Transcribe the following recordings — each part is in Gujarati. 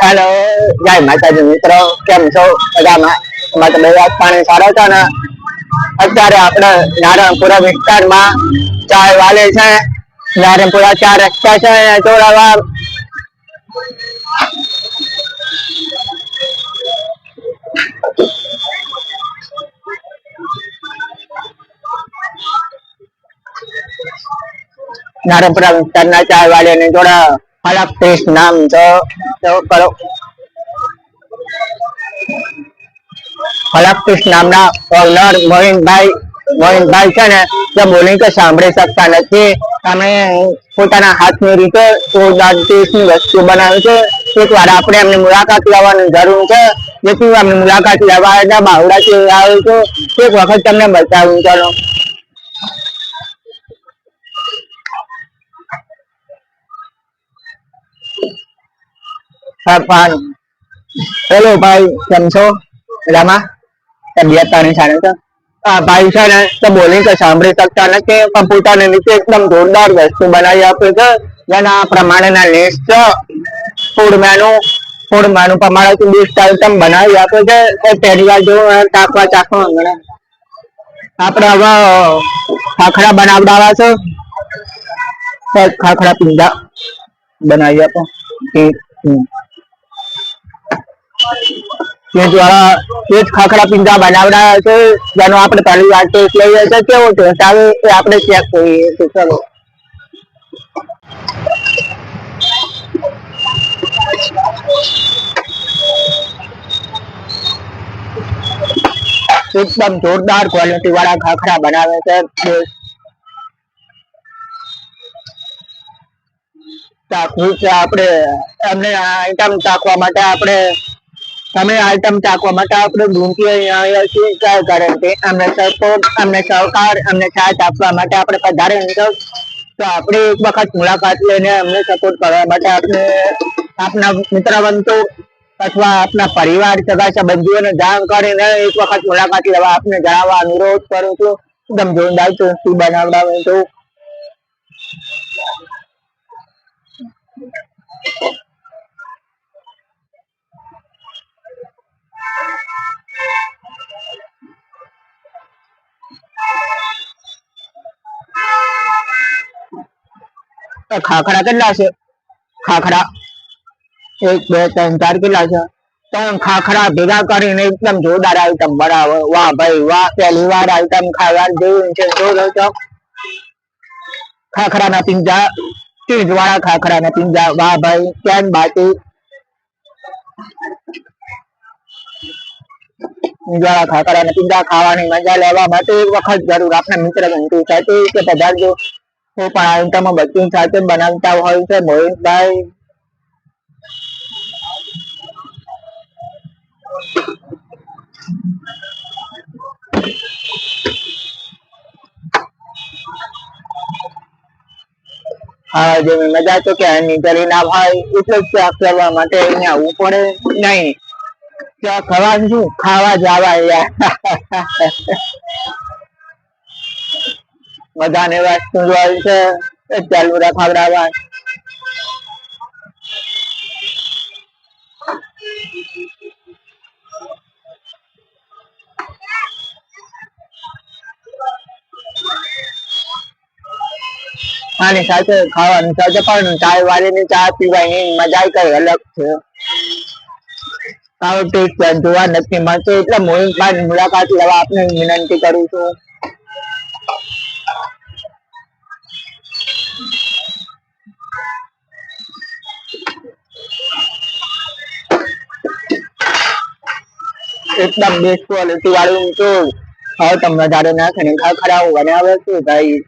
હેલો, જય માતાજી મિત્રો, કેમ છો? મજામાં? તમારે બે વાત પાણી સારા છે ને? અત્યારે આપણે નારણપુરા વિસ્તારમાં ચાય વાલે છે. નારણપુરા 4 રસ્તા છે જોડાવા. નારણપુરા વિસ્તારના ચાય વાલે ને જોડા ફલક નામ તો કરો. ફલકતીશ નામના ઓનર મોહિનભાઈ છે ને તે બોલી કે સાંભળી શકતા નથી. તમે પોતાના હાથની રીતે ની વસ્તુ બનાવે છે. એકવાર આપણે એમની મુલાકાત લેવાની જરૂર છે. જેથી એમની મુલાકાત લેવા બાવડાથી આવે છે. એક વખત તમને બતાવું. ચાલો. હેલો ભાઈ, કેમ છો? મજામાં? તબિયત પાણી સારી છે? ભાઈ છે ને તો બોલી કે સાંભળી શકતા નથી, પણ પોતાની રીતે એકદમ જોરદાર વસ્તુ બનાવી આપે છે. જેના પ્રમાણેના લિસ્ટ છે. ફૂડ મેનુ પ્રમાણે લિસ્ટ આઈટમ બનાવી આપે છે. એ પહેલી વાર જો ચાખવા આપણે હવે ખાખરા બનાવડાવા છે. ખાખરા પીઝા બનાવી આપો. ખાખરા પીઝા બનાવડાવ્યા છે. જેનો આપણે પહેલી વાર ટેસ્ટ લઈએ છીએ. કેવો ટેસ્ટ આવે એ આપણે ચેક કરીએ. ચલો. એકદમ જોરદાર ક્વોલિટી વાળા ખાખરા બનાવે છે. આપણે એમને આઈટમ ચાખવા માટે આપણે દૂરથી અહીંયા છીએ. કારણ કે અમને સપોર્ટ, અમને સહકાર, અમને સાથ આપવા માટે આપણે પધારેલા છે. તો આપણે એક વખત મુલાકાત લઈને અમને સપોર્ટ કરવા માટે આપણે આપના મિત્ર બનતો અથવા આપના પરિવાર સગા સંબંધીઓને જાણ કરીને એક વખત મુલાકાત લેવા આપને જણાવવા અનુરોધ કરું છું. એકદમ જોરદાર ટેસ્ટી બનાવડાવે તો ખાખરા કેટલા છે? ખાખરા 1 2 3 4 કેટલા છે? 3 ખાખરા ભેગા કરીને એકદમ જોરદાર આઈટમ બનાવે. વાહ ભાઈ વાહ, પહેલી વાર આઈટમ ખાવા જેવી છે. ખાખરાના પિંજા, ચીઝ વાળા ખાખરાના પિંજા. વાહ ભાઈ, કેમ બાકી ખાખરાના પિંજા ખાવાની મજા લેવા માટે એક વખત જરૂર આપના મિત્ર બનતું સાથે કે પધારજો. તો પણ આઈટમ બધું સાથે બનાવતા હોય છે મોહિતભાઈ. હા, જેવી મજા તો કે નીકળી ના ભાઈ, એટલે ચેક કરવા માટે અહીંયા આવવું પડે. નહીં, ચેક કરવાનું શું, ખાવા જવા યાર. બધાને વસ્તુ હોય છે ચાલુ રખાવડાવવા. આની સાથે ખાવાની સાથે પણ ચાય વાળીની ચા પીવાની મજા કઈ અલગ છે. આવો ટેસ્ટ જોવા નથી મળતો. એટલે મોહિતભાઈની મુલાકાત લેવા આપને વિનંતી કરું છું. એકદમ બેસ્ટ ક્વોલિટી વાળું તો હવે તમને વધારે નાખીને ખાખરા બનાવે છે ભાઈ.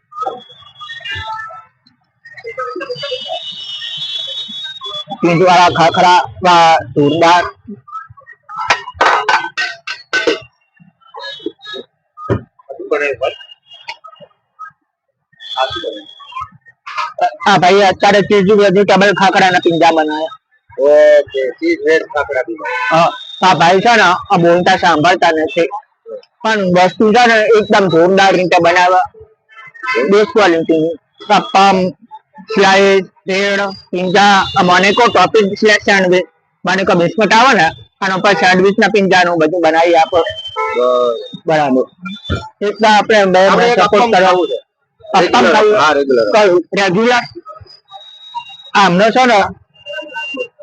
ચીઝ વાળા ખાખરા જોરદાર. હા ભાઈ, અત્યારે ચીઝ વેજીટેબલ ખાખરાના પિંજા બનાવ્યા. ઓકે, ચીઝ વેજ ખાખરા પિંજા. હા ભાઈ છે ને આ બોલતા સાંભળતા નથી, પણ વસ્તુ છે ને એકદમ જોરદાર રીતે બનાવે. બેસ્ટ ક્વોલિટી પમ સ્લાઈસ બ્રેડ પિંજા મને કો ટોપિક સિલેક્શન મને કો બિસ્કટ આવે ને આનો પર સેન્ડવિચ ના પિંજાનું બધું બનાવી આપો બરાબર એટલે આપણે સપોર્ટ કરાવવું છે અપમ રેગ્યુલર આમનો છે ને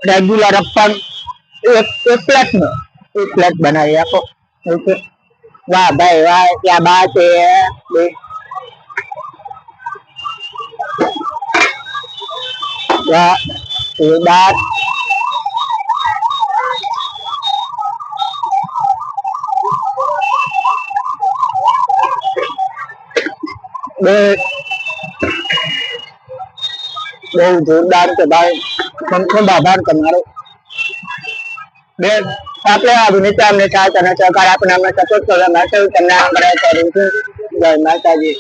રેગ્યુલર અપમ એક પ્લેટ બનાવી આપો ઓકે વાહ ભાઈ વાહ ક્યાં બાત હે વાહ એ બાત બહુ જોરદાર છે ભાઈ ખૂબ ખૂબ આભાર તમારો બેન આપણે આ વિનીતા અમને સાથ અને સહકાર આપીને અમને સપોર્ટ કરવા માટે તમને આગ્રહ કરું છું જય માતાજી